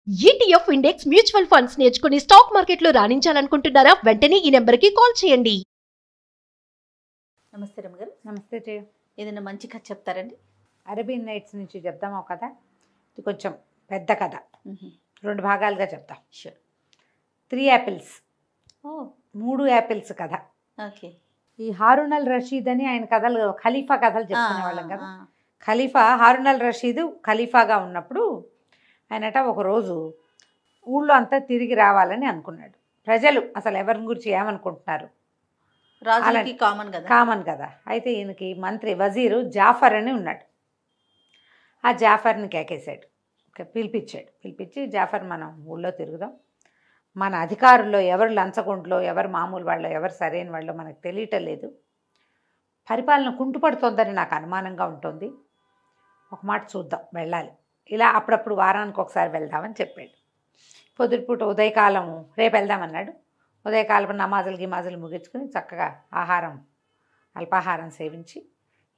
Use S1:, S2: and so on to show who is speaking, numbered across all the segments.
S1: ETF index mutual funds నేర్చుకుని stock మార్కెట్లో రాణించాలనుకుంటున్నారా? వెంటనే ఈ నెంబర్కి కాల్ చేయండి.
S2: నమస్తే రమ్మగారు.
S3: నమస్తే జయ.
S2: ఏదైనా మంచి కథ చెప్తారండి?
S3: అరబియన్ నైట్స్ నుంచి చెప్దాం ఒక కథ. ఇది కొంచెం పెద్ద కథ, 2 భాగాలుగా చెప్తాం.
S2: షూర్.
S3: 3 యాపిల్స్,
S2: ఓ
S3: 3 యాపిల్స్ కథ.
S2: ఓకే.
S3: ఈ హారూన్ అల్ రషీద్ అని ఆయన కథలు, ఖలీఫా కథలు చెప్పుకునే వాళ్ళం కదా. ఖలీఫా హారూన్ అల్ రషీద్ ఖలీఫాగా ఉన్నప్పుడు ఆయనట ఒకరోజు ఊళ్ళో అంతా తిరిగి రావాలని అనుకున్నాడు. ప్రజలు అసలు ఎవరి గురించి ఏమనుకుంటున్నారు,
S2: రాజులకి కామన్
S3: కదా. అయితే ఈయనకి మంత్రి వజీరు జాఫర్ అని ఉన్నాడు. ఆ జాఫర్ని కేకేశాడు, పిలిపించి జాఫర్, మనం ఊళ్ళో తిరుగుదాం, మన అధికారుల్లో ఎవరు లంచగొండ్లో, ఎవరు మామూలు వాళ్ళు, ఎవరు సరైన వాళ్ళు మనకు తెలియటం లేదు, పరిపాలన కుంటుపడుతోందని నాకు అనుమానంగా ఉంటుంది, ఒక మాట చూద్దాం, వెళ్ళాలి, ఇలా అప్పుడప్పుడు వారానికి ఒకసారి వెళ్దామని చెప్పాడు. పొద్దుటిపూట ఉదయకాలం రేపు వెళ్దామన్నాడు. ఉదయకాలం నమాజులు ముగించుకుని చక్కగా అల్పాహారం సేవించి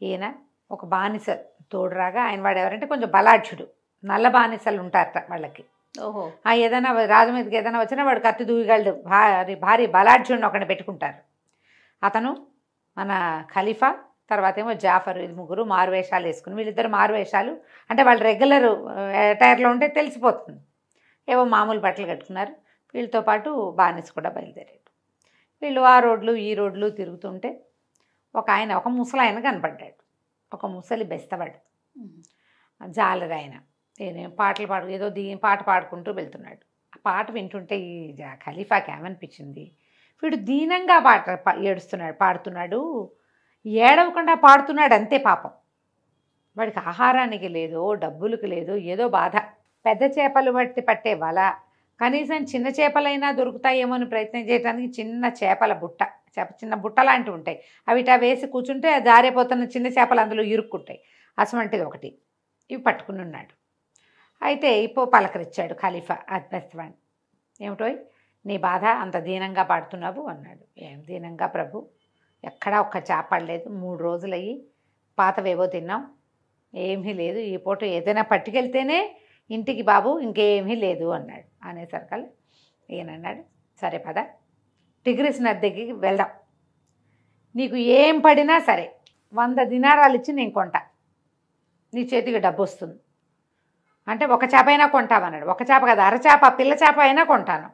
S3: ఈయన ఒక బానిస తోడురాగా, ఆయన వాడు ఎవరంటే కొంచెం బలాఢ్యుడు, నల్ల బానిసలు ఉంటారట వాళ్ళకి.
S2: ఓహో.
S3: ఏదైనా రాజు మీదకి ఏదైనా వచ్చినా వాడు కత్తి దూయగలడు, భారీ బలాఢ్యుడిని ఒకరిని పెట్టుకుంటారు. అతను మన ఖలీఫా, తర్వాత ఏమో జాఫర్, ఇది ముగ్గురు మారువేషాలు వేసుకుని, వీళ్ళిద్దరు మారువేషాలు అంటే వాళ్ళు రెగ్యులర్ అటైర్లో ఉంటే తెలిసిపోతుంది, ఏవో మామూలు బట్టలు కట్టుకున్నారు. వీళ్ళతో పాటు బానిస కూడా బయలుదేరాడు. వీళ్ళు ఆ రోడ్లు ఈ రోడ్లు తిరుగుతుంటే ఒక ముసలాయన కనపడ్డాడు, ఒక ముసలి బెస్తవాడు, జాలరాయన. నేనేం ఏదో పాట పాడుకుంటూ వెళ్తున్నాడు. ఆ పాట వింటుంటే ఈ ఖలీఫాకి ఏమనిపించింది, వీడు దీనంగా పాడుతున్నాడు, ఏడవకుండా పాడుతున్నాడు అంతే. పాపం వాడికి ఆహారానికి లేదో డబ్బులకు లేదో ఏదో బాధ. పెద్ద చేపలు పట్టే వల, కనీసం చిన్న చేపలైనా దొరుకుతాయేమో అని ప్రయత్నం చేయడానికి చిన్న చేపల బుట్ట, చిన్న బుట్ట లాంటివి ఉంటాయి, అవిటా వేసి కూర్చుంటే జారిపోతున్న చిన్న చేపలు అందులో ఇరుక్కుంటాయి, అసమంటిది ఒకటి, ఇవి పట్టుకుని ఉన్నాడు. అయితే పలకరించాడు ఖలీఫా అద్భుతవాణి. ఏమిటో నీ బాధ, అంత దీనంగా పాడుతున్నావు అన్నాడు. ఏం దీనంగా ప్రభు, ఎక్కడా ఒక్క చేప పడలేదు, 3 రోజులయ్యి, పాతవేవో తిన్నాం, ఏమీ లేదు, ఈ పూట ఏదైనా పట్టుకెళ్తేనే ఇంటికి బాబు, ఇంకేమీ లేదు అన్నాడు. అనేసరికల్లా ఈయనన్నాడు, సరే పద, టిగ్రిస్ నది దగ్గరికి వెళ్దాం, నీకు ఏం పడినా సరే 100 దినారాలు ఇచ్చి నేను కొంటా, నీ చేతికి డబ్బు వస్తుంది అంటే ఒక చేప అయినా కొంటామన్నాడు. ఒక చేప కదా, అరచేప, పిల్ల చేప అయినా కొంటాను,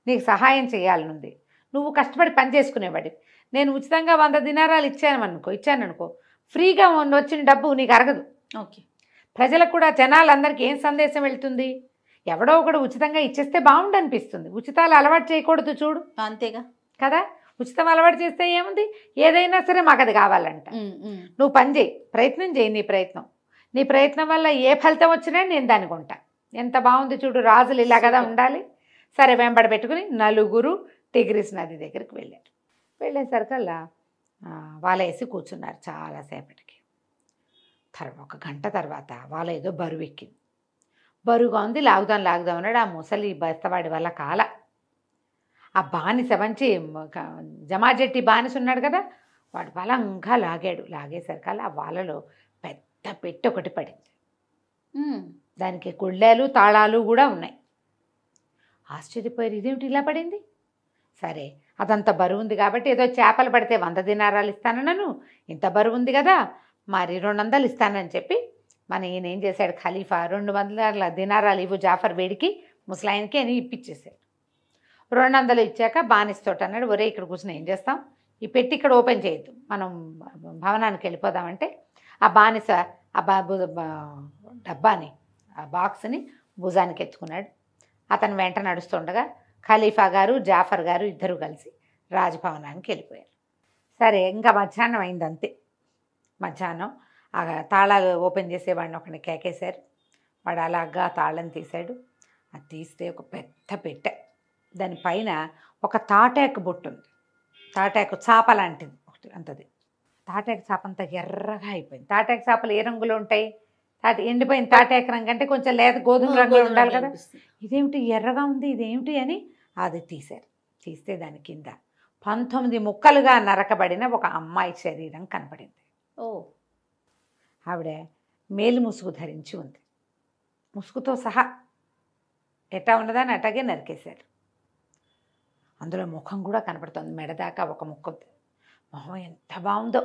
S3: నీకు సహాయం చేయాలనుంది, నువ్వు కష్టపడి పని చేసుకునేవాడి, నేను ఉచితంగా 100 దినారాలు ఇచ్చాననుకో, ఫ్రీగా వచ్చిన డబ్బు నీకు అరగదు.
S2: ఓకే.
S3: ప్రజలకు కూడా, జనాలందరికీ ఏం సందేశం వెళ్తుంది, ఎవడో ఒకడు ఉచితంగా ఇచ్చేస్తే బాగుండు అనిపిస్తుంది. ఉచితాలు అలవాటు చేయకూడదు చూడు,
S2: అంతేగా కదా.
S3: ఉచితం అలవాటు చేస్తే ఏముంది, ఏదైనా సరే మాకు అది కావాలంట. నువ్వు పని చేయి, ప్రయత్నం చేయి, నీ ప్రయత్నం వల్ల ఏ ఫలితం వచ్చినా నేను దాన్ని కొంటా. ఎంత బాగుంది చూడు, రాజులు ఇలా కదా ఉండాలి. సరే వెంబడి పెట్టుకుని నలుగురు టిగ్రిస్ నది దగ్గరికి వెళ్ళేసరికల్లా వాళ్ళ వేసి కూర్చున్నారు చాలాసేపటికి. ఒక గంట తర్వాత వాళ్ళ ఏదో బరువు ఎక్కింది, బరువుగా ఉంది, లాగుదాం అన్నాడు. ఆ ముసలి బస్తవాడి వల్ల కాల. ఆ బానిస మంచి జమాజెట్టి బానిస ఉన్నాడు కదా, వాడు బలంగా లాగేసరికల్లా ఆ వాళ్ళలో పెద్ద పెట్టె ఒకటి పడింది. దానికి గుళ్ళాలు తాళాలు కూడా ఉన్నాయి. ఆశ్చర్యపోయారు, ఇదేమిటి ఇలా పడింది. సరే అదంత బరువు ఉంది కాబట్టి, ఏదో చేపలు పడితే 100 దినారాలు ఇస్తానన్నాను, ఇంత బరువు ఉంది కదా, మరి 200 ఇస్తానని చెప్పి ఈయన ఏం చేశాడు, ఖలీఫా 200 దినారాలు ఇవ్వు జాఫర్ వేడికి, ముసలాయనకి అని ఇప్పించేశాడు. 200 ఇచ్చాక బానిస్తోటి అన్నాడు, ఒరే ఇక్కడ కూర్చుని ఏం చేస్తాం, ఈ పెట్టి ఇక్కడ ఓపెన్ చేయొద్దు, మనం భవనానికి వెళ్ళిపోదామంటే ఆ బానిస డబ్బాని, ఆ బాక్స్ని భుజానికి ఎత్తుకున్నాడు. అతను వెంట నడుస్తుండగా ఖలీఫా గారు జాఫర్ గారు ఇద్దరు కలిసి రాజభవనానికి వెళ్ళిపోయారు. సరే ఇంకా మధ్యాహ్నం అయింది అంతే. మధ్యాహ్నం ఆ తాళాలు ఓపెన్ చేసేవాడిని ఒకరిని కేకేశారు. వాడు అలాగా తాళం తీశాడు. అది తీస్తే ఒక పెద్ద పెట్టె, దానిపైన ఒక తాటాకు బొట్టు ఉంది, తాటాకు చాప లాంటిది ఒకటి అంతది. తాటాకు చాప అంతా ఎర్రగా అయిపోయింది. తాటాకు చేపలు ఏ రంగులో ఉంటాయి, ఎండిపోయిన తాటాకు రంగు అంటే కొంచెం లేదా గోధుమ రంగులో ఉండాలి కదా, ఇదేమిటి ఎర్రగా ఉంది, ఇదేమిటి అని అది తీశారు. తీస్తే దాని కింద 19 ముక్కలుగా నరకబడిన ఒక అమ్మాయి శరీరం కనపడింది. ఆవిడ మేలు ముసుగు ధరించి ఉంది, ముసుగుతో సహా ఎట్టా ఉన్నదాన్ని అట్టాగే నరికేశారు. అందులో ముఖం కూడా కనపడుతుంది, మెడదాకా ఒక ముక్క. మొహం ఎంత బాగుందో.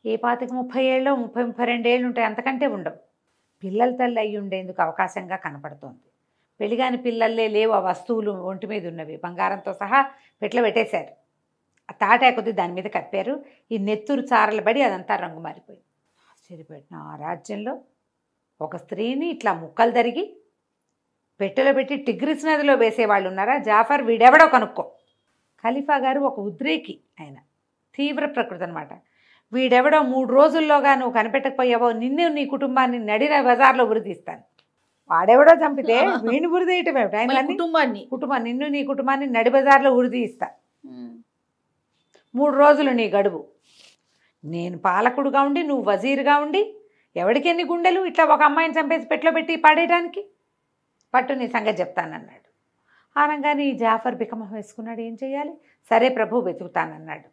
S3: ఏ 25-30 ఏళ్ళు 30-32 ఏళ్ళు ఉంటాయి, అంతకంటే ఉండవు. పిల్లల తల్లి అయ్యి ఉండేందుకు అవకాశంగా కనపడుతోంది. పెళ్ళిగాని పిల్లల్లే లేవు ఆ వస్తువులు ఒంటి మీద ఉన్నవి, బంగారంతో సహా పెట్లో పెట్టేశారు. ఆ తాటాకొద్ది దాని మీద కప్పారు. ఈ నెత్తురు చారలు పడి అదంతా రంగు మారిపోయింది. ఆశ్చర్యపోయిన ఆ రాజ్యంలో ఒక స్త్రీని ఇట్లా ముక్కలు తరిగి పెట్టెలో పెట్టి టిగ్రిస్ నదిలో వేసేవాళ్ళు ఉన్నారా? జాఫర్ వీడెవడో కనుక్కో. ఖలీఫా గారు ఒక ఉద్రేకి, ఆయన తీవ్ర ప్రకృతి అనమాట. వీడెవడో 3 రోజుల్లోగా నువ్వు కనిపెట్టకపోయావో నిన్ను నీ కుటుంబాన్ని నడిన బజార్లో ఉరితీస్తాను. వాడెవడో చంపితే వీడిని ఉరితీయటం ఏమిటి? ఆయన కుటుంబాన్ని నిన్ను నీ కుటుంబాన్ని నడి బజార్లో ఉరితీస్తా. 3 రోజులు నీ గడువు. నేను పాలకుడుగా ఉండి నువ్వు వజీరుగా ఉండి ఎవడికి ఎన్ని గుండెలు ఇట్లా ఒక అమ్మాయిని చంపేసి పెట్లో పెట్టి పాడేయడానికి? పట్టు నీ సంగతి చెప్తానన్నాడు. ఆనంగానే ఈ జాఫర్ బికమం వేసుకున్నాడు. ఏం చేయాలి? సరే ప్రభు వెతుకుతానన్నాడు.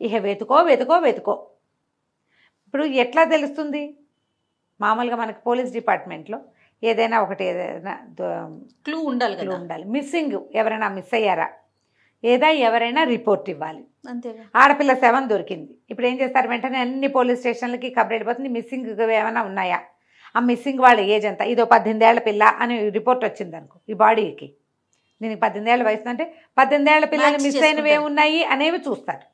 S3: ఇక వెతుకో వెతుకో వెతుకో. ఇప్పుడు ఎట్లా తెలుస్తుంది? మామూలుగా మనకి పోలీస్ డిపార్ట్మెంట్లో ఏదైనా ఒకటి ఏదైనా
S2: క్లూ ఉండాలి
S3: క్లూ ఉండాలి. మిస్సింగ్ ఎవరైనా మిస్ అయ్యారా ఎవరైనా రిపోర్ట్ ఇవ్వాలి.
S2: అంతేగా.
S3: ఆడపిల్ల శవం దొరికింది. ఇప్పుడు ఏం చేస్తారు? వెంటనే అన్ని పోలీస్ స్టేషన్లకి కబర్ వెళ్ళిపోతుంది. మిస్సింగ్ ఏమైనా ఉన్నాయా, ఆ మిస్సింగ్ వాళ్ళ ఏజ్ ఎంత, ఇదో 18 ఏళ్ల పిల్ల అని రిపోర్ట్ వచ్చింది అనుకో, ఈ బాడీకి దీనికి 18 ఏళ్ల వయసు అంటే 18 ఏళ్ల పిల్లలు మిస్ అయినవి ఏమున్నాయి అనేవి చూస్తారు.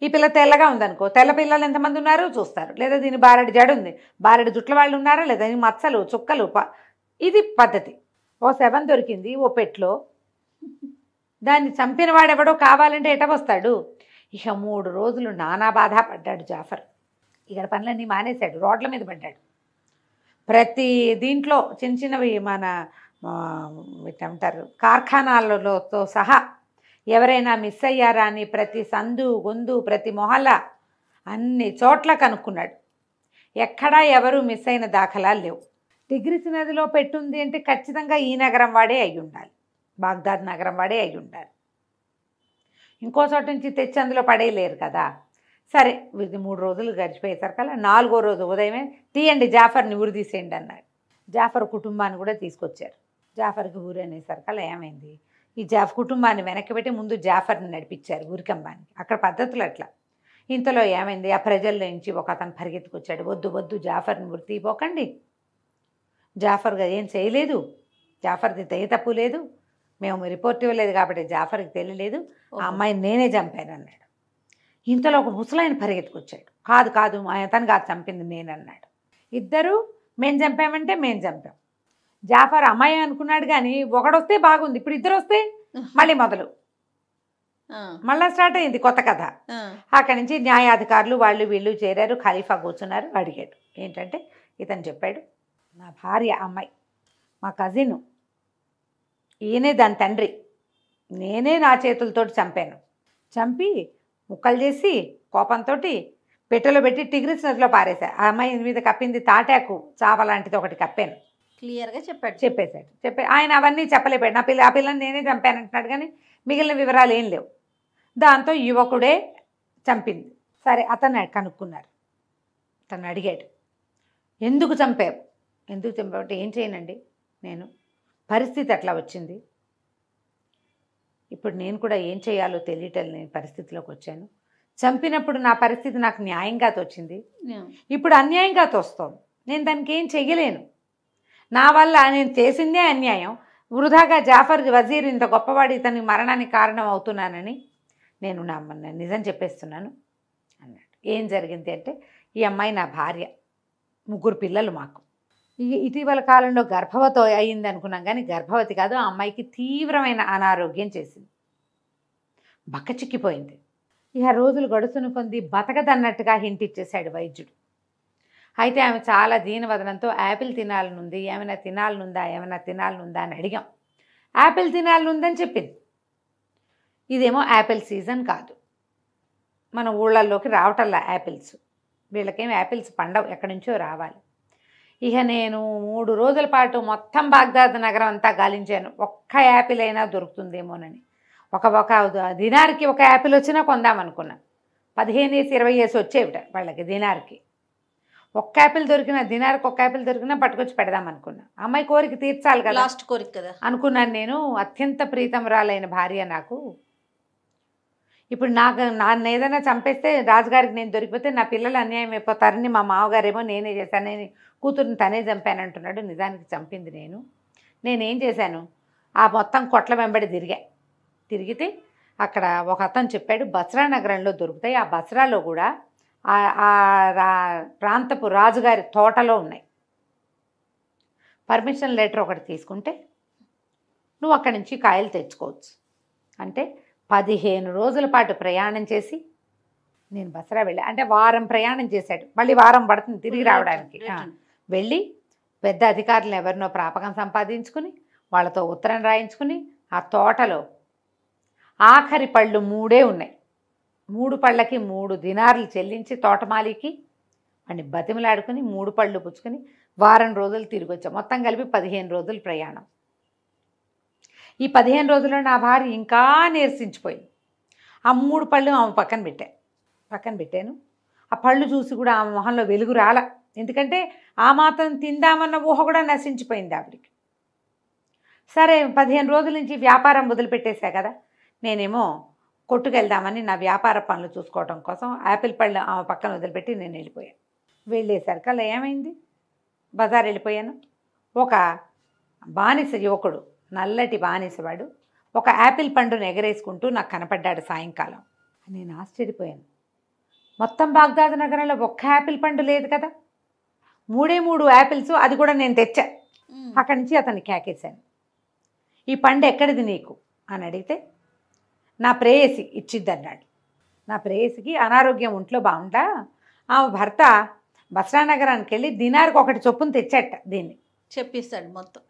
S3: ఈ పిల్ల తెల్లగా ఉందనుకో, తెల్ల పిల్లలు ఎంతమంది ఉన్నారు చూస్తారు. లేదా దీని బారెడు జడ ఉంది, బారెడు జుట్ల వాళ్ళు ఉన్నారా, లేదా దీని మచ్చలు చుక్కలు ఇది పద్ధతి. ఓ శవం దొరికింది ఓ పెట్లో, దాన్ని చంపిన వాడెవడో కావాలంటే ఎట వస్తాడు? ఇక 3 రోజులు నానా బాధ పడ్డాడు జాఫర్. ఇక్కడ పనులన్నీ మానేశాడు, రోడ్ల మీద పడ్డాడు. ప్రతి దీంట్లో చిన్న చిన్నవి మన ఏమంటారు కార్ఖానాలతో సహా ఎవరైనా మిస్ అయ్యారా అని ప్రతి సందు గొందు ప్రతి మొహల్లా అన్ని చోట్ల కనుక్కున్నాడు. ఎక్కడా ఎవరు మిస్ అయిన దాఖలాలు లేవు. టిగ్రిస్ నదిలో పెట్టుంది అంటే ఖచ్చితంగా ఈ నగరం వాడే అయి ఉండాలి, బాగ్దాద్ నగరం వాడే అయి ఉండాలి. ఇంకో చోట నుంచి తెచ్చి అందులో పడేయలేరు కదా. సరే, ఇది 3 రోజులు గడిచిపోయేసరికల్లా 4వ రోజు ఉదయమే తీయండి జాఫర్ని ఊరు తీసేయండి అన్నాడు. జాఫర్ కుటుంబాన్ని కూడా తీసుకొచ్చారు. జాఫర్కి ఊరు అనేసరికల్లా ఏమైంది? ఈ కుటుంబాన్ని వెనక్కి పెట్టి ముందు జాఫర్ని నడిపించారు ఊరికంబానికి. అక్కడ పద్ధతులు అట్లా. ఇంతలో ఏమైంది? ఆ ప్రజల్లో నుంచి ఒక అతను పరిగెత్తుకొచ్చాడు. వద్దు వద్దు, జాఫర్ని ఊరి తీపోకండి, జాఫర్గా ఏం చేయలేదు, జాఫర్ది దయ తప్పు లేదు, మేము రిపోర్ట్ ఇవ్వలేదు కాబట్టి జాఫర్కి తెలియలేదు, ఆ అమ్మాయిని నేనే చంపాను అన్నాడు. ఇంతలో ఒక ముసలాయన పరిగెత్తుకొచ్చాడు. కాదు కాదు, అతను కాదు చంపింది నేనన్నాడు. ఇద్దరు మేము చంపామంటే మేము చంపాం. జాఫర్ అమ్మాయి అనుకున్నాడు కానీ ఒకడొస్తే బాగుంది, ఇప్పుడు ఇద్దరు వస్తే మళ్ళీ మొదలు, మళ్ళీ స్టార్ట్ అయింది కొత్త కథ. అక్కడి నుంచి న్యాయాధికారులు వాళ్ళు వీళ్ళు చేరారు. ఖలీఫా కూర్చున్నారు. అడిగాడు ఏంటంటే, ఇతను చెప్పాడు, నా భార్య అమ్మాయి మా కజిన్, ఈయనే దాని తండ్రి, నేనే నా చేతులతోటి చంపాను, చంపి ముక్కలు చేసి కోపంతో పెట్టెలో పెట్టి టిగ్రిస్ నదిలో పారేశా. ఆ అమ్మాయి మీద కప్పింది తాటాకు చాప లాంటిది ఒకటి కప్పాను.
S2: క్లియర్గా
S3: చెప్పేశాడు. ఆయన అవన్నీ చెప్పలేపాడు. ఆ పిల్లని నేనే చంపానంటున్నాడు కానీ మిగిలిన వివరాలు ఏం లేవు. దాంతో యువకుడే చంపింది. సరే, అతను కనుక్కున్నారు. తను అడిగాడు, ఎందుకు చంపావు అంటే, ఏం చేయనండి, నేను పరిస్థితి అట్లా వచ్చింది, ఇప్పుడు నేను కూడా ఏం చేయాలో తెలియటం లేని పరిస్థితిలోకి వచ్చాను. చంపినప్పుడు నా పరిస్థితి నాకు న్యాయంగా తోచింది, ఇప్పుడు అన్యాయంగా తోస్తోంది, నేను దానికి ఏం చెయ్యలేను, నా వల్ల నేను చేసిందే అన్యాయం, వృధాగా జాఫర్ వజీర్ ఇంత గొప్పవాడు ఇతని మరణానికి కారణం అవుతున్నానని నేను నిజం చెప్పేస్తున్నాను అన్నాడు. ఏం జరిగింది అంటే, ఈ అమ్మాయి నా భార్య, 3 పిల్లలు మాకు. ఇటీవల కాలంలో గర్భవతి అయింది అనుకున్నాం కానీ గర్భవతి కాదు. ఆ అమ్మాయికి తీవ్రమైన అనారోగ్యం చేసింది, బక్కచిక్కిపోయింది. ఇక రోజులు గడుస్తున్న కొంది బతకదన్నట్టుగా హింట్ ఇచ్చేశాడు వైద్యుడు. అయితే ఆమె చాలా దీనవదనంతో యాపిల్ తినాలనుంది, ఏమైనా తినాలనుందా అని అడిగాం. యాపిల్ తినాలనుందని చెప్పింది. ఇదేమో యాపిల్ సీజన్ కాదు, మన ఊళ్ళల్లోకి రావటల్లా యాపిల్స్, వీళ్ళకేం యాపిల్స్ పండవు, ఎక్కడి నుంచో రావాలి. ఇక నేను 3 రోజుల పాటు మొత్తం బాగ్దాద్ నగరం అంతా గాలించాను, ఒక్క యాపిల్ అయినా దొరుకుతుందేమోనని. ఒక దినార్కి ఒక యాపిల్ వచ్చినా కొందామనుకున్నా. 15-20 వచ్చేవిట వాళ్ళకి దినార్కి. ఒక్క యాపిల్ దొరికినా, దినారికి ఒక్క యాపిల్ దొరికినా పట్టుకొచ్చి పెడదాం అనుకున్నా. అమ్మాయి కోరిక తీర్చాలి కదా
S2: లాస్ట్ కోరిక కదా
S3: అనుకున్నాను నేను. అత్యంత ప్రీతమరాలైన భార్య నాకు. ఇప్పుడు నన్ను ఏదైనా చంపేస్తే రాజుగారికి నేను దొరికిపోతే నా పిల్లలు అన్యాయం అయిపోతారని మా మామగారేమో నేనే చేశాను, నేను కూతురుని తనే చంపానంటున్నాడు. నిజానికి చంపింది నేనేం చేశాను, ఆ మొత్తం కొట్ల వెంబడి తిరిగితే అక్కడ ఒక అతను చెప్పాడు బస్రా నగరంలో దొరుకుతాయి. ఆ బస్రాలో కూడా ప్రాంతపు రాజుగారి తోటలో ఉన్నాయి. పర్మిషన్ లెటర్ ఒకటి తీసుకుంటే నువ్వు అక్కడి నుంచి కాయలు తెచ్చుకోవచ్చు అంటే 15 రోజుల పాటు ప్రయాణం చేసి నేను బస్రా వెళ్ళా. అంటే వారం ప్రయాణం చేశాడు, మళ్ళీ వారం పడుతుంది తిరిగి రావడానికి. వెళ్ళి పెద్ద అధికారులు ఎవరినో ప్రాపకం సంపాదించుకుని వాళ్ళతో ఉత్తరం రాయించుకుని ఆ తోటలో ఆఖరి పళ్ళు 3 ఉన్నాయి. 3 పళ్ళకి 3 దినార్లు చెల్లించి తోటమాలికి వాడిని బతిమలాడుకుని 3 పళ్ళు పుచ్చుకొని వారం రోజులు తిరిగి వచ్చాం. మొత్తం కలిపి 15 రోజులు ప్రయాణం. ఈ 15 రోజుల్లో నా భార్య ఇంకా నీరసించిపోయింది. ఆ 3 పళ్ళు ఆమె పక్కన పెట్టాను. ఆ పళ్ళు చూసి కూడా ఆమె మొహంలో వెలుగు రాల. ఎందుకంటే ఆ మాత్రం తిందామన్న ఊహ కూడా నశించిపోయింది ఆవిడికి. సరే 15 రోజుల నుంచి వ్యాపారం వదిలిపెట్టేశా కదా, నేనేమో కొట్టుకెళ్దామని నా వ్యాపార పనులు చూసుకోవడం కోసం యాపిల్ పళ్ళు ఆమె పక్కన వదిలిపెట్టి నేను వెళ్ళిపోయాను. వెళ్ళేసరికల్లా ఏమైంది, బజార్ వెళ్ళిపోయాను. ఒక బానిస యువకుడు, నల్లటి బానిసవాడు ఒక యాపిల్ పండును ఎగరేసుకుంటూ నాకు కనపడ్డాడు సాయంకాలం. నేను ఆశ్చర్యపోయాను. మొత్తం బాగ్దాద్ నగరంలో ఒక్క యాపిల్ పండు లేదు కదా, 3 యాపిల్స్, అది కూడా నేను తెచ్చా. అక్కడి నుంచి అతన్ని కేకేశాను, ఈ పండు ఎక్కడిది నీకు అని అడిగితే నా ప్రేయసి ఇచ్చిద్దన్నాడు. నా ప్రేయసికి అనారోగ్యం ఒంట్లో బాగుంటా ఆమె భర్త బస్రా నగరానికి వెళ్ళి దినారికి 1 చొప్పున తెచ్చాట. దీన్ని
S2: చెప్పిస్తాడు మొత్తం.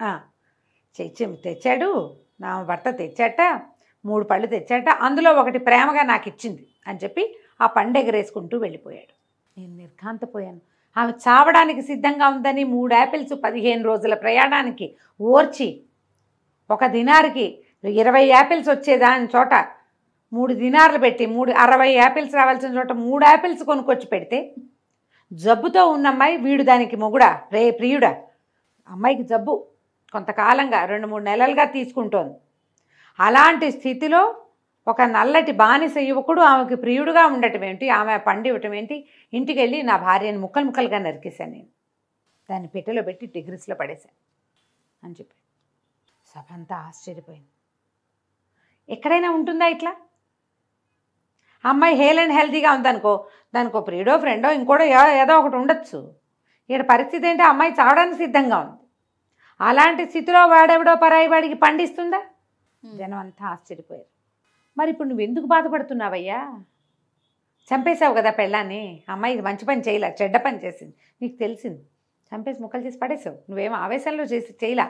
S3: తెచ్చాడు, నా భర్త తెచ్చాట, 3 పళ్ళు తెచ్చాట, అందులో 1 ప్రేమగా నాకు ఇచ్చింది అని చెప్పి ఆ పండు ఎగరేసుకుంటూ వెళ్ళిపోయాడు. నేను నిర్ఘాంతపోయాను. ఆమె చావడానికి సిద్ధంగా ఉందని 3 యాపిల్స్ 15 రోజుల ప్రయాణానికి ఓర్చి 1 దినారికి 20 యాపిల్స్ వచ్చేదాని చోట 3 దినార్లు పెట్టి 60 యాపిల్స్ రావాల్సిన చోట 3 యాపిల్స్ కొనుక్కొచ్చి పెడితే జబ్బుతో ఉన్న అమ్మాయి, వీడు దానికి మొగుడా ప్రియుడా. అమ్మాయికి జబ్బు కొంతకాలంగా 2-3 నెలలుగా తీసుకుంటోంది. అలాంటి స్థితిలో ఒక నల్లటి బానిస యువకుడు ఆమెకి ప్రియుడుగా ఉండటం ఏంటి, ఆమె పండు ఇవ్వటం ఏంటి. ఇంటికి వెళ్ళి నా భార్యని ముక్కలుగా నరికేశాను. నేను దాన్ని పెట్టెలో పెట్టి డిగ్రీస్లో పడేశాను అని చెప్పి సభ అంతా ఆశ్చర్యపోయింది. ఎక్కడైనా ఉంటుందా ఇట్లా? అమ్మాయి హేల్ అండ్ హెల్తీగా ఉందనుకో, దానికో ప్రియుడో ఫ్రెండో ఇంకోటో ఏదో ఒకటి ఉండొచ్చు. ఇక్కడ పరిస్థితి ఏంటి, అమ్మాయి చావడానికి సిద్ధంగా ఉంది. అలాంటి స్థితిలో వాడెవడో పరాయి వాడికి పండిస్తుందా? జనం అంతా ఆశ్చర్యపోయారు. మరి ఇప్పుడు నువ్వు ఎందుకు బాధపడుతున్నావయ్యా? చంపేశావు కదా పెళ్ళాన్ని, అమ్మాయి మంచి పని చేయలే, చెడ్డ పని చేసింది, నీకు తెలిసింది, చంపేసి ముక్కలు చేసి పడేసావు. నువ్వేమో ఆవేశంలో చేయలా,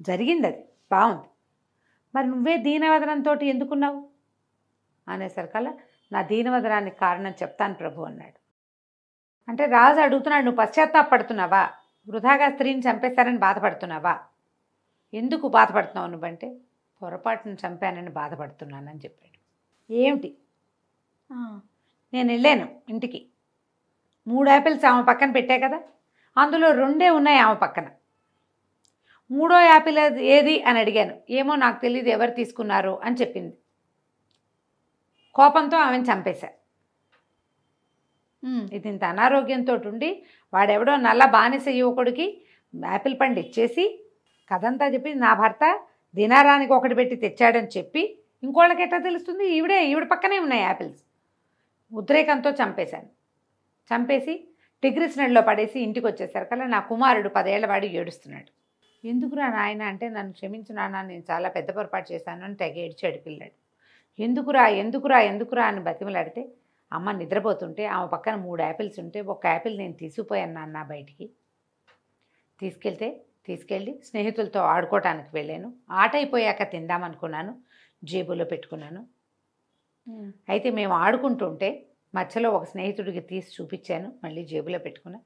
S3: జరిగింది, అది బాగుంది. మరి నువ్వే దీనవదనంతో ఎందుకున్నావు అనేసరికల్లా నా దీనవదనానికి కారణం చెప్తాను ప్రభు అన్నాడు. అంటే రాజు అడుగుతున్నాడు, నువ్వు పశ్చాత్తాపడుతున్నావా, వృధాగా స్త్రీని చంపేశారని బాధపడుతున్నావా? ఎందుకు బాధపడుతున్నావు నువ్వంటే, పొరపాటును చంపానని బాధపడుతున్నానని చెప్పాడు. ఏమిటి? నేను వెళ్ళాను ఇంటికి, 3 యాపిల్స్ ఆమె పక్కన పెట్టా కదా, అందులో 2 ఉన్నాయి ఆమె పక్కన. 3వ యాపిల్ ఏది అని అడిగాను. ఏమో నాకు తెలియదు, ఎవరు తీసుకున్నారు అని చెప్పింది. కోపంతో ఆమెను చంపేశా. ఇది ఇంత అనారోగ్యంతో ఉండి వాడెవడో నల్ల బానిస యువకుడికి యాపిల్ పండు ఇచ్చేసి కథంతా చెప్పి నా భర్త దినారానికి 1 పెట్టి తెచ్చాడని చెప్పి ఇంకోళ్ళకి ఎట్లా తెలుస్తుంది? ఈవిడ పక్కనే ఉన్నాయి యాపిల్స్. ఉద్రేకంతో చంపేశాను. చంపేసి టిగ్రిస్ నడిలో పడేసి ఇంటికి వచ్చేసరికల్లా నా కుమారుడు 10 ఏళ్ల వాడు ఏడుస్తున్నాడు. ఎందుకురా నాయన అంటే, నన్ను క్షమించు నాన్న, నేను చాలా పెద్ద పొరపాటు చేశాను అని తెగ ఏడ్చాడు పిల్లాడు. ఎందుకురా అని బతిమలాడితే, అమ్మ నిద్రపోతుంటే ఆమె పక్కన 3 యాపిల్స్ ఉంటే 1 యాపిల్ నేను తీసుకుపోయాను నాన్న బయటికి. తీసుకెళ్ళి స్నేహితులతో ఆడుకోవటానికి వెళ్ళాను. ఆట అయిపోయాక తిందామనుకున్నాను, జేబులో పెట్టుకున్నాను. అయితే మేము ఆడుకుంటుంటే మధ్యలో ఒక స్నేహితుడికి తీసి చూపించాను, మళ్ళీ జేబులో పెట్టుకున్నా.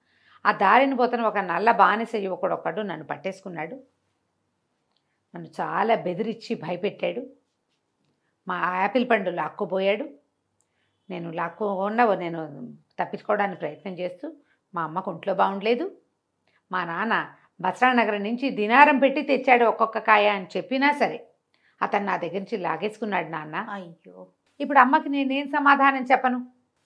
S3: ఆ దారిని పోతున్న ఒక నల్ల బానిస యువకుడు ఒకడు నన్ను పట్టేసుకున్నాడు. నన్ను చాలా బెదిరించి భయపెట్టాడు. మా యాపిల్ పండు లాక్కుపోయాడు. నేను తప్పించుకోవడానికి ప్రయత్నం చేస్తూ మా అమ్మకు ఒంట్లో బాగుండలేదు, మా నాన్న బసరానగరం నుంచి దినారం పెట్టి తెచ్చాడు ఒక్కొక్క కాయ అని చెప్పినా సరే అతను నా దగ్గర నుంచి లాగేసుకున్నాడు నాన్న.
S2: అయ్యో.
S3: ఇప్పుడు అమ్మకి నేనేం సమాధానం చెప్పను?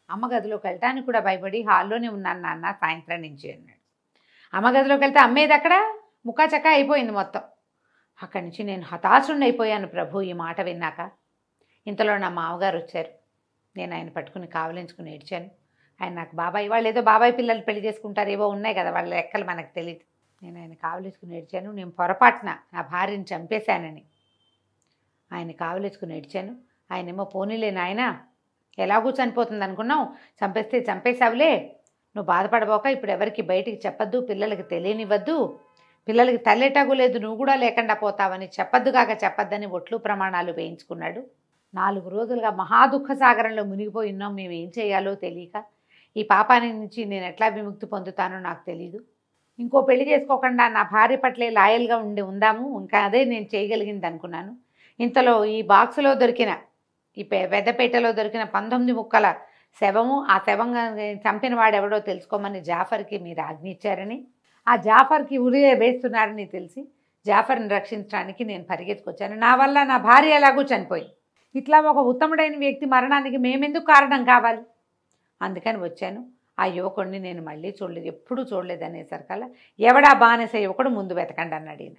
S3: అమ్మ గదిలోకి వెళ్ళటానికి కూడా భయపడి హాల్లోనే ఉన్నాను నాన్న సాయంత్రం నుంచి అన్నాడు. అమ్మ గదిలోకి వెళ్తే అమ్మేది అక్కడ ముక్కాచక్క అయిపోయింది మొత్తం. అక్కడి నుంచి నేను హతాశుణ్ణి అయిపోయాను ప్రభు ఈ మాట విన్నాక. ఇంతలో నా మామగారు వచ్చారు. నేను ఆయన పట్టుకుని కావలించుకుని ఏడ్చాను. ఆయన నాకు బాబాయ్, వాళ్ళు ఏదో బాబాయ్ పిల్లలు పెళ్లి చేసుకుంటారు, ఏవో ఉన్నాయి కదా వాళ్ళ లెక్కలు మనకు తెలియదు. నేను ఆయన కావలించుకుని ఏడ్చాను. నేను పొరపాటున నా భార్యని చంపేశానని ఆయన కావలించుకుని ఏడ్చాను. ఆయనేమో పోనీలే నాయన, ఎలాగూ చనిపోతుంది అనుకున్నావు, చంపేస్తే చంపేశావులే, నువ్వు బాధపడబోక, ఇప్పుడు ఎవరికి బయటికి చెప్పొద్దు, పిల్లలకి తెలియనివ్వద్దు, పిల్లలకి తల్లేటాగు లేదు, నువ్వు కూడా లేకుండా పోతావని చెప్పొద్దు కాక చెప్పొద్దని ఒట్లు ప్రమాణాలు వేయించుకున్నాడు. 4 రోజులుగా మహాదుఃఖ సాగరంలో మునిగిపోయి ఉన్నాం. మేము ఏం చేయాలో తెలియక, ఈ పాపాని నుంచి నేను ఎట్లా విముక్తి పొందుతానో నాకు తెలీదు. ఇంకో పెళ్లి చేసుకోకుండా నా భార్య పట్లే లాయల్గా ఉందాము, ఇంకా అదే నేను చేయగలిగింది అనుకున్నాను. ఇంతలో ఈ బాక్సులో దొరికిన, ఈ పెద్దపేటలో దొరికిన 19 ముక్కల శవము, ఆ శవంగా చంపిన వాడెవడో తెలుసుకోమని జాఫర్కి మీరు ఆజ్ఞ ఇచ్చారని, ఆ జాఫర్కి ఉరి వేస్తున్నారని తెలిసి జాఫర్ని రక్షించడానికి నేను పరిగెత్తుకొచ్చాను. నా వల్ల నా భార్య ఎలాగూ చనిపోయింది. ఇట్లా ఒక ఉత్తముడైన వ్యక్తి మరణానికి మేమెందుకు కారణం కావాలి? అందుకని వచ్చాను. ఆ యువకుడిని నేను మళ్ళీ చూడలేదు, ఎప్పుడూ చూడలేదు అనేసరికల్లా ఎవడా బానిస యువకుడు ముందు వెతకండి అన్నాడు ఈయన.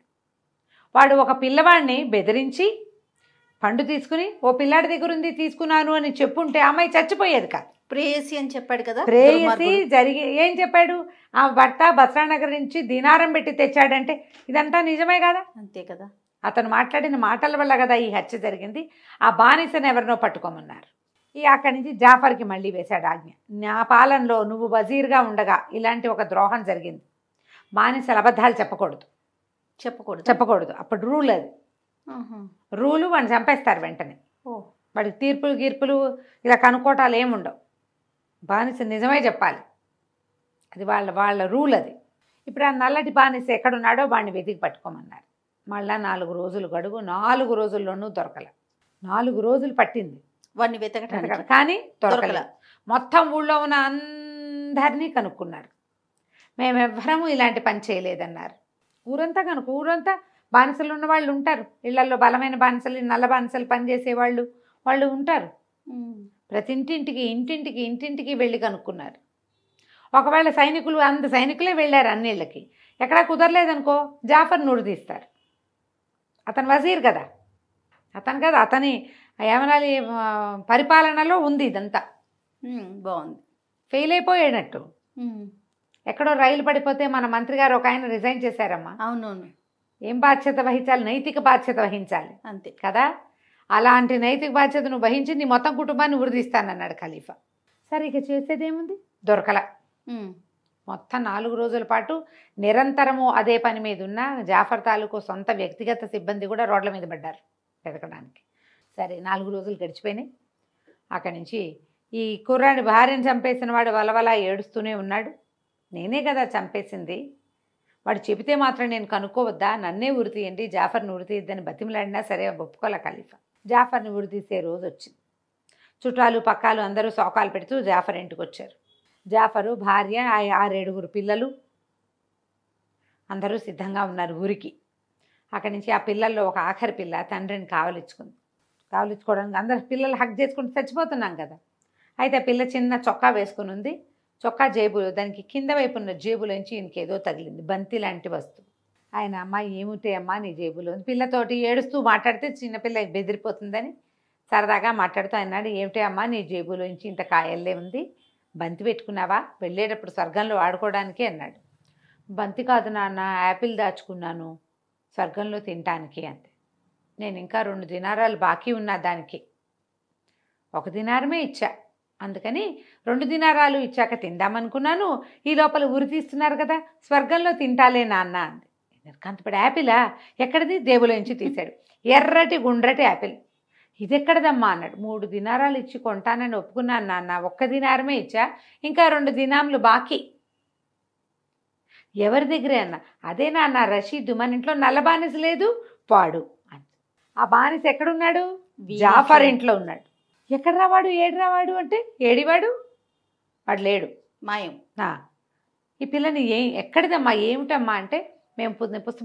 S3: వాడు ఒక పిల్లవాడిని బెదిరించి పండు తీసుకుని, ఓ పిల్లాడి దగ్గర ఉంది తీసుకున్నాను అని చెప్పుంటే అమ్మాయి చచ్చిపోయేది కాదు.
S2: ప్రేయసి అని చెప్పాడు కదా,
S3: ప్రేయసి జరిగి ఏం చెప్పాడు? ఆ భర్త బసరానగర్ నుంచి దినారం పెట్టి తెచ్చాడంటే ఇదంతా నిజమే కదా.
S2: అంతే కదా,
S3: అతను మాట్లాడిన మాటల వల్ల కదా ఈ హత్య జరిగింది. ఆ బానిసను ఎవరినో పట్టుకోమన్నారు. అక్కడి నుంచి జాఫర్కి మళ్ళీ వేశాడు ఆజ్ఞ. నా పాలనలో నువ్వు వజీర్గా ఉండగా ఇలాంటి ఒక ద్రోహం జరిగింది. బానిసలు అబద్ధాలు చెప్పకూడదు. అప్పుడు రూల్ అది. రూలు వాడిని చంపేస్తారు వెంటనే. వాడికి తీర్పులు గీర్పులు ఇలా కనుక్కోటాలు ఏముండవు. బానిస నిజమే చెప్పాలి, అది వాళ్ళ రూల్ అది. ఇప్పుడు ఆ నల్లటి బానిస ఎక్కడున్నాడో వాడిని వెతికి పట్టుకోమన్నారు. మళ్ళా 4 రోజులు గడువు, 4 రోజుల్లోనూ దొరకల. 4 రోజులు పట్టింది
S2: వాడిని వెతకడానికి,
S3: కానీ దొరకల. మొత్తం ఊళ్ళో ఉన్న అందరినీ కనుక్కున్నారు. మేమెవ్వరము ఇలాంటి పని చేయలేదన్నారు. ఊరంతా ఊరంతా బానిసలు ఉన్న వాళ్ళు ఉంటారు, ఇళ్లలో బలమైన బానిసలు, నల్ల బానిసలు పనిచేసేవాళ్ళు వాళ్ళు ఉంటారు. ప్రతి ఇంటింటికి వెళ్ళి కనుక్కున్నారు. ఒకవేళ సైనికులే వెళ్ళారు అన్నిళ్ళకి, ఎక్కడా కుదరలేదనుకో జాఫర్ నూరు తీస్తారు. అతను వజీర్ కదా, అతని ఏమనాలి పరిపాలనలో ఉంది ఇదంతా.
S2: బాగుంది.
S3: ఫెయిల్ అయిపోయేటట్టు. ఎక్కడో రైలు పడిపోతే మన మంత్రి గారు ఒక ఆయన రిజైన్ చేశారమ్మా.
S2: అవునవును.
S3: ఏం బాధ్యత వహించాలి? నైతిక బాధ్యత వహించాలి,
S2: అంతే
S3: కదా. అలాంటి నైతిక బాధ్యత నువ్వు వహించి నీ మొత్తం కుటుంబాన్ని ఉరిదీస్తానన్నాడు ఖలీఫా. సరే ఇక చేసేదేముంది? దొరకల. మొత్తం 4 రోజుల పాటు నిరంతరము అదే పని మీద ఉన్న జాఫర్ తాలూకు సొంత వ్యక్తిగత సిబ్బంది కూడా రోడ్ల మీద పడ్డారు వెతకడానికి. సరే 4 రోజులు గడిచిపోయినాయి. అక్కడి నుంచి ఈ కుర్రాడి భార్యను చంపేసిన వాడు వలవలా ఏడుస్తూనే ఉన్నాడు. నేనే కదా చంపేసింది, వాడు చెబితే మాత్రం నేను కనుక్కోవద్దా, నన్నే ఉరి తీయండి, జాఫర్ని ఉరి తీయద్దని బతిమలాడినా సరే ఒప్పుకోలే ఖలీఫా. జాఫర్ని ఉరి తీసే రోజు వచ్చింది. చుట్టాలు పక్కాలు అందరూ శోకాలు పెడుతూ జాఫర్ ఇంటికి వచ్చారు. జాఫరు, భార్య, 6-7 పిల్లలు అందరూ సిద్ధంగా ఉన్నారు ఊరికి. అక్కడి నుంచి ఆ పిల్లల్లో ఒక ఆఖరి పిల్ల తండ్రిని కావలించుకోవడానికి అందరు పిల్లలు హక్ చేసుకుంటూ చచ్చిపోతున్నాం కదా. అయితే ఆ పిల్ల చిన్న చొక్కా వేసుకుని ఉంది. చొక్కా జేబులో, దానికి కింద వైపు ఉన్న జేబులోంచి ఇంకేదో తగిలింది, బంతి లాంటి వస్తువు. ఆయన అమ్మ ఏమిటే అమ్మా నీ జేబులో? పిల్లతోటి ఏడుస్తూ మాట్లాడితే చిన్నపిల్ల బెదిరిపోతుందని సరదాగా మాట్లాడుతూ అన్నాడు. ఏమిటే అమ్మా నీ జేబులోంచి ఇంత కాయల్లే ఉంది, బంతి పెట్టుకున్నావా, వెళ్ళేటప్పుడు స్వర్గంలో ఆడుకోవడానికి అన్నాడు. బంతి కాదు నాన్న, యాపిల్ దాచుకున్నాను స్వర్గంలో తినటానికి అంతే. నేను ఇంకా 2 దినారాలు బాకీ ఉన్నా దానికి, 1 దినారమే ఇచ్చా, అందుకని 2 దినారాలు ఇచ్చాక తిందామనుకున్నాను. ఈ లోపల ఉరి తీస్తున్నారు కదా, స్వర్గంలో తింటాలే నాన్న అంది. కంతపడి యాపిలా ఎక్కడిది? జేబులోంచి తీశాడు. ఎర్రటి గుండ్రటి యాపిల్. ఇది ఎక్కడదమ్మా అన్నాడు. 3 దినారాలు ఇచ్చి కొంటానని ఒప్పుకున్నాను నాన్న, 1 దినారమే ఇచ్చా, ఇంకా 2 దినాములు బాకీ. ఎవరి దగ్గరే అన్న? అదే నాన్న రషీద్, మన ఇంట్లో నల్ల బానిస లేదు వాడు అని. ఆ బానిస ఎక్కడున్నాడు? జాఫర్ ఇంట్లో ఉన్నాడు. ఎక్కడ రావాడు, ఏడు రావాడు అంటే ఏడివాడు, వాడు లేడు,
S2: మాయం.
S3: ఈ పిల్లని ఎక్కడిదమ్మా ఏమిటమ్మా అంటే మేము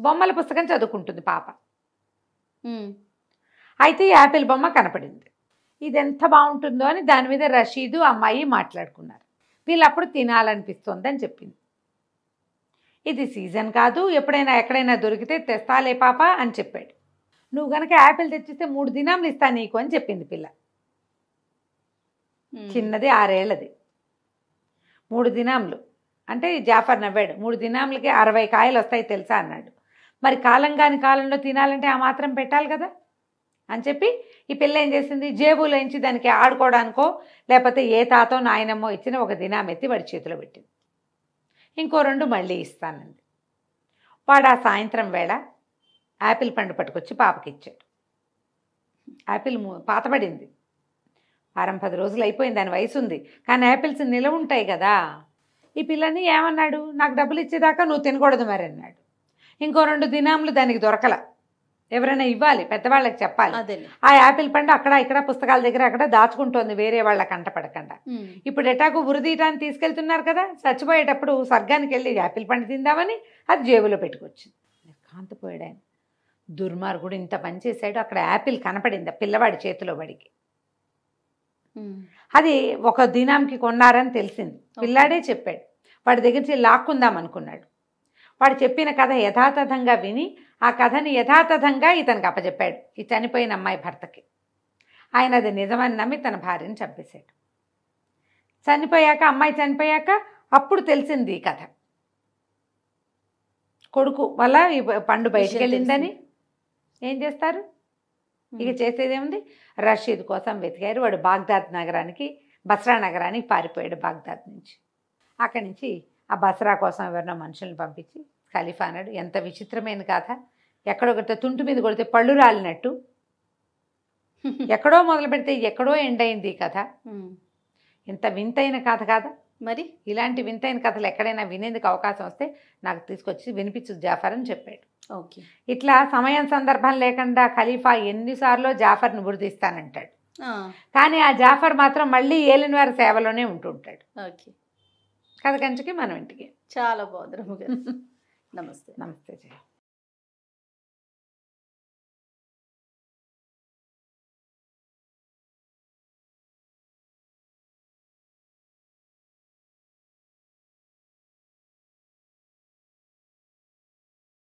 S3: బొమ్మల పుస్తకం చదువుకుంటుంది పాప. అయితే ఈ యాపిల్ బొమ్మ కనపడింది. ఇది ఎంత బాగుంటుందో అని దాని మీద రషీదు అమ్మాయి మాట్లాడుకున్నారు. వీళ్ళు అప్పుడు తినాలనిపిస్తుంది అని చెప్పింది. ఇది సీజన్ కాదు, ఎప్పుడైనా ఎక్కడైనా దొరికితే తెస్తాలే పాప అని చెప్పాడు. నువ్వు కనుక యాపిల్ తెచ్చిస్తే 3 దినాలు ఇస్తాను నీకు అని చెప్పింది పిల్ల. చిన్నది 6 ఏళ్ళది. 3 దినాములు అంటే జాఫర్ నవ్వాడు. 3 దినాములకి 60 కాయలు వస్తాయి తెలుసా అన్నాడు. మరి కాలం కాని కాలంలో తినాలంటే ఆ మాత్రం పెట్టాలి కదా అని చెప్పి ఈ పిల్ల ఏం చేసింది, జేబులోంచి దానికి ఆడుకోవడానికో లేకపోతే ఏ తాతో నాయనమ్మో ఇచ్చిన 1 దినాం ఎత్తి వాడి చేతిలో పెట్టింది. ఇంకో 2 మళ్ళీ ఇస్తానంది. వాడు ఆ సాయంత్రం వేళ యాపిల్ పండు పట్టుకొచ్చి పాపకి ఇచ్చాడు. యాపిల్ పాతబడింది, 10 రోజులు అయిపోయింది, దాని వయసు ఉంది, కానీ యాపిల్స్ నిలవ ఉంటాయి కదా. ఈ పిల్లని ఏమన్నాడు, నాకు డబ్బులు ఇచ్చేదాకా నువ్వు తినకూడదు మరి అన్నాడు. ఇంకో 2 దినాములు దానికి దొరకల, ఎవరైనా ఇవ్వాలి, పెద్దవాళ్ళకి చెప్పాలి. ఆ యాపిల్ పండు అక్కడ ఇక్కడ పుస్తకాల దగ్గర అక్కడ దాచుకుంటోంది వేరే వాళ్ళ కంటపడకుండా. ఇప్పుడు ఎటాకు ఉరిదీయటాన్ని తీసుకెళ్తున్నారు కదా, చచ్చిపోయేటప్పుడు స్వర్గానికి వెళ్ళి యాపిల్ పండు తిందామని అది జేబులో పెట్టుకొచ్చింది. కాంతిపోయాడు ఆయన, దుర్మార్గుడు ఇంత పని చేశాడు. అక్కడ యాపిల్ కనపడింది పిల్లవాడి చేతిలో. వాడికి అది 1 దినాంకి కొన్నారని తెలిసింది. పిల్లాడే చెప్పాడు. వాడి దగ్గర నుంచి లాక్కుందాం అనుకున్నాడు. వాడు చెప్పిన కథ యథాతథంగా విని ఆ కథని యథాతథంగా ఇతనికి అప్పచెప్పాడు, ఈ చనిపోయిన అమ్మాయి భర్తకి. ఆయన అది నిజమని నమ్మి తన భార్యను చంపేశాడు. అమ్మాయి చనిపోయాక అప్పుడు తెలిసింది ఈ కథ. కొడుకు వల్ల ఈ పండు బయటికి వెళ్ళిందని ఏం చేస్తారు, ఇక చేసేదేముంది, రషీద్ కోసం వెతికారు. వాడు బాగ్దాద్ నగరానికి, బస్రా నగరానికి పారిపోయాడు బాగ్దాద్ నుంచి. అక్కడి నుంచి ఆ బస్రా కోసం ఎవరినో మనుషుల్ని పంపించి ఖలీఫా అన్నాడు. ఎంత విచిత్రమైన కథ, ఎక్కడొకటి తుంటు మీద కొడితే పళ్ళు రాలినట్టు, ఎక్కడో మొదలు పెడితే ఎక్కడో ఎండైంది ఈ కథ. ఎంత వింతైన కథ కాదా మరి. ఇలాంటి వింతైన కథలు ఎక్కడైనా వినేందుకు అవకాశం వస్తే నాకు తీసుకొచ్చి వినిపించు జాఫర్ అని చెప్పాడు.
S2: ఓకే,
S3: ఇట్లా సమయం సందర్భం లేకుండా ఖలీఫా ఎన్నిసార్లు జాఫర్ను గుర్తిస్తానంటాడు. కానీ ఆ జాఫర్ మాత్రం మళ్ళీ ఏలిన వారి సేవలోనే ఉంటుంటాడు.
S2: ఓకే,
S3: కథ కంచికి మనం ఇంటికి.
S2: చాలా బాగుంది రమ్య గారు. నమస్తే.
S3: నమస్తే జయ.